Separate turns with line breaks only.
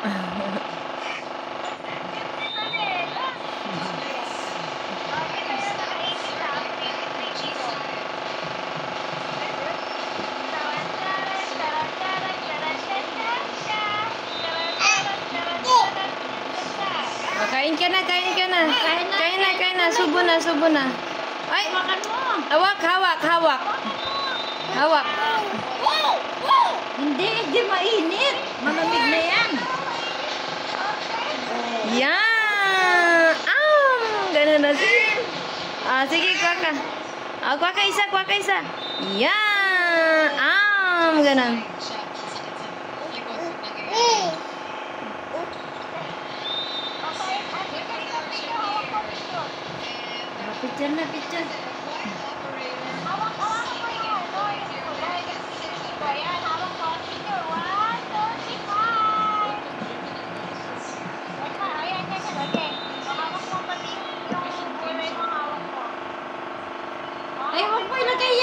Kain ka na, kain ka na. Kain na, subo na, subo na. Ay, hawak, hawak, hawak. Hawak.
Hindi mainit. Malamig na yan.
Yan. Ganun na. Sige. Sige, kuha ka. Kuha ka isa, kuha ka isa. Yan. Ganun.
Picture na, picture. Ay, huwag mo ilagay